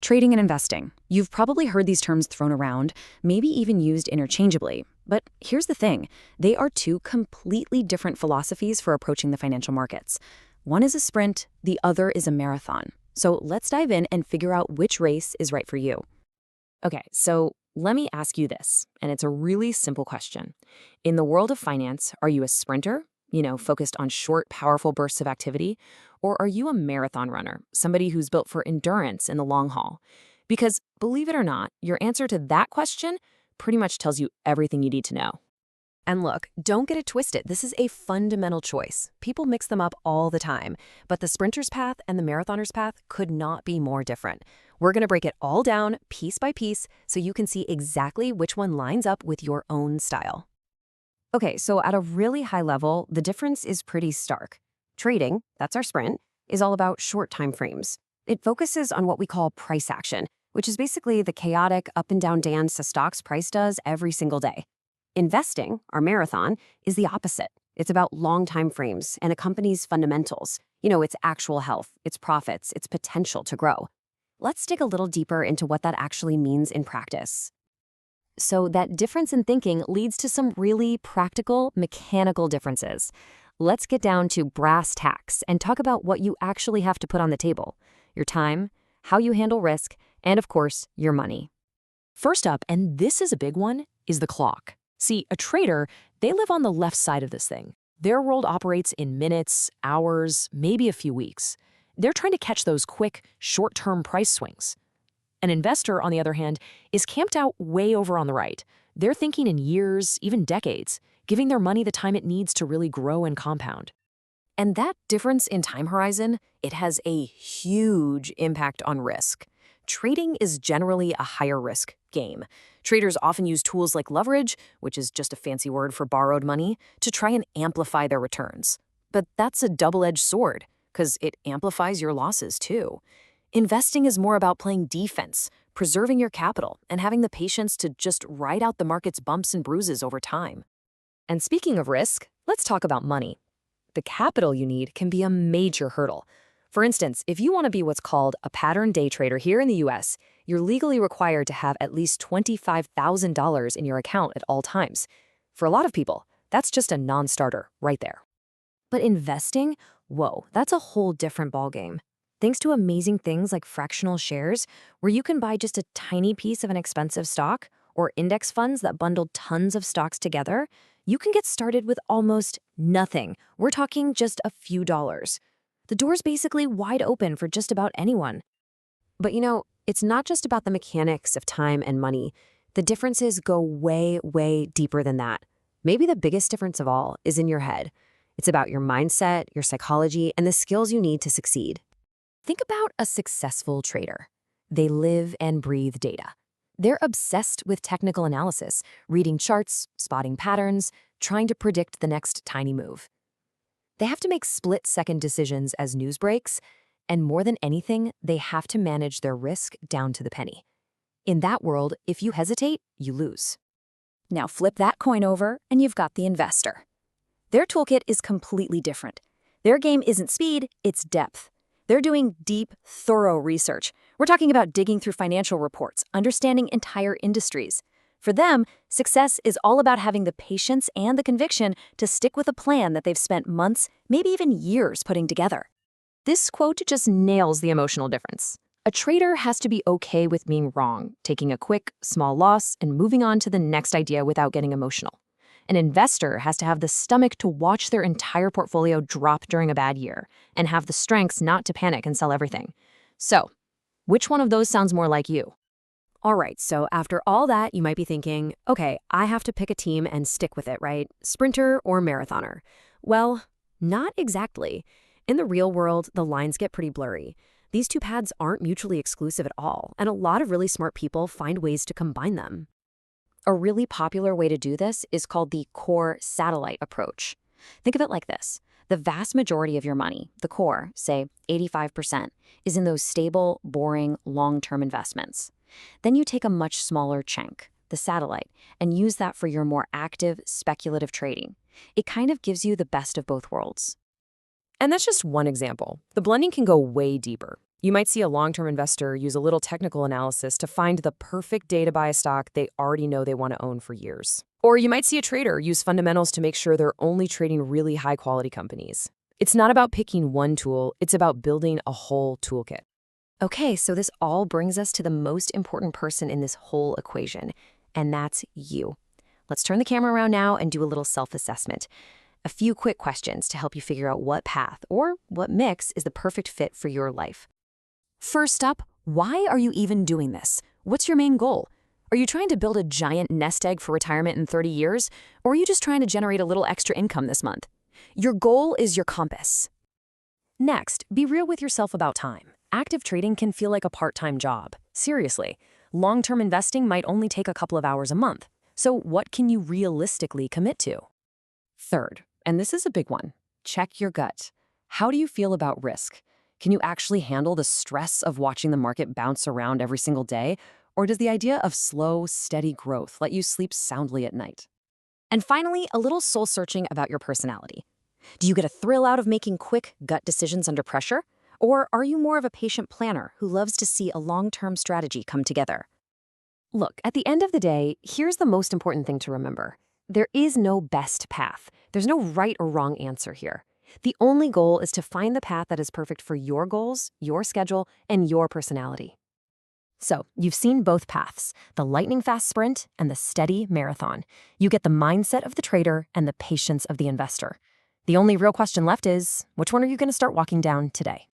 Trading and investing. You've probably heard these terms thrown around, maybe even used interchangeably. But here's the thing, they are two completely different philosophies for approaching the financial markets. One is a sprint, the other is a marathon. So let's dive in and figure out which race is right for you. Okay, so let me ask you this, and it's a really simple question. In the world of finance, are you a sprinter, focused on short, powerful bursts of activity? Or are you a marathon runner, somebody who's built for endurance in the long haul? Because believe it or not, your answer to that question pretty much tells you everything you need to know. And look, don't get it twisted. This is a fundamental choice. People mix them up all the time, but the sprinter's path and the marathoner's path could not be more different. We're going to break it all down piece by piece so you can see exactly which one lines up with your own style. Okay, so at a really high level, the difference is pretty stark. Trading, that's our sprint, Is all about short time frames. It focuses on what we call price action, which is basically the chaotic up and down dance a stock's price does every single day. Investing, our marathon, is the opposite. It's about long time frames and a company's fundamentals, its actual health, its profits, its potential to grow. Let's dig a little deeper into what that actually means in practice. So that difference in thinking leads to some really practical, mechanical differences. Let's get down to brass tacks and talk about what you actually have to put on the table: your time, how you handle risk, and of course, your money. First up, and this is a big one, is the clock. See, a trader, they live on the left side of this thing. Their world operates in minutes, hours, maybe a few weeks. They're trying to catch those quick, short-term price swings. An investor, on the other hand, is camped out way over on the right. They're thinking in years, even decades, giving their money the time it needs to really grow and compound. And that difference in time horizon, it has a huge impact on risk. Trading is generally a higher risk game. Traders often use tools like leverage, which is just a fancy word for borrowed money, to try and amplify their returns. But that's a double-edged sword, because it amplifies your losses too. Investing is more about playing defense, preserving your capital, and having the patience to just ride out the market's bumps and bruises over time. And speaking of risk, let's talk about money. The capital you need can be a major hurdle. For instance, if you want to be what's called a pattern day trader here in the US, you're legally required to have at least $25,000 in your account at all times. For a lot of people, that's just a non-starter right there. But investing, whoa, that's a whole different ballgame. Thanks to amazing things like fractional shares, where you can buy just a tiny piece of an expensive stock, or index funds that bundle tons of stocks together, you can get started with almost nothing. We're talking just a few dollars. The door's basically wide open for just about anyone. But it's not just about the mechanics of time and money. The differences go way, way deeper than that. Maybe the biggest difference of all is in your head. It's about your mindset, your psychology, and the skills you need to succeed. Think about a successful trader. They live and breathe data. They're obsessed with technical analysis, reading charts, spotting patterns, trying to predict the next tiny move. They have to make split-second decisions as news breaks, and more than anything, they have to manage their risk down to the penny. In that world, if you hesitate, you lose. Now flip that coin over, and you've got the investor. Their toolkit is completely different. Their game isn't speed, it's depth. They're doing deep, thorough research. We're talking about digging through financial reports, understanding entire industries. For them, success is all about having the patience and the conviction to stick with a plan that they've spent months, maybe even years putting together. This quote just nails the emotional difference. A trader has to be okay with being wrong, taking a quick, small loss, and moving on to the next idea without getting emotional. An investor has to have the stomach to watch their entire portfolio drop during a bad year and have the strengths not to panic and sell everything. So, which one of those sounds more like you? All right, so after all that, you might be thinking, okay, I have to pick a team and stick with it, right? Sprinter or marathoner? Well, not exactly. In the real world, the lines get pretty blurry. These two paths aren't mutually exclusive at all, and a lot of really smart people find ways to combine them. A really popular way to do this is called the core satellite approach. Think of it like this. The vast majority of your money, the core, say 85%, is in those stable, boring, long-term investments. Then you take a much smaller chunk, the satellite, and use that for your more active, speculative trading. It kind of gives you the best of both worlds. And that's just one example. The blending can go way deeper. You might see a long-term investor use a little technical analysis to find the perfect day to buy a stock they already know they want to own for years. Or you might see a trader use fundamentals to make sure they're only trading really high-quality companies. It's not about picking one tool, it's about building a whole toolkit. Okay, so this all brings us to the most important person in this whole equation, and that's you. Let's turn the camera around now and do a little self-assessment. A few quick questions to help you figure out what path or what mix is the perfect fit for your life. First up, why are you even doing this? What's your main goal? Are you trying to build a giant nest egg for retirement in 30 years? Or are you just trying to generate a little extra income this month? Your goal is your compass. Next, be real with yourself about time. Active trading can feel like a part-time job. Seriously, long-term investing might only take a couple of hours a month. So what can you realistically commit to? Third, and this is a big one, check your gut. How do you feel about risk? Can you actually handle the stress of watching the market bounce around every single day? Or does the idea of slow, steady growth let you sleep soundly at night? And finally, a little soul-searching about your personality. Do you get a thrill out of making quick gut decisions under pressure? Or are you more of a patient planner who loves to see a long-term strategy come together? Look, at the end of the day, here's the most important thing to remember. There is no best path. There's no right or wrong answer here. The only goal is to find the path that is perfect for your goals, your schedule, and your personality. So, you've seen both paths, the lightning-fast sprint and the steady marathon. You get the mindset of the trader and the patience of the investor. The only real question left is, which one are you going to start walking down today?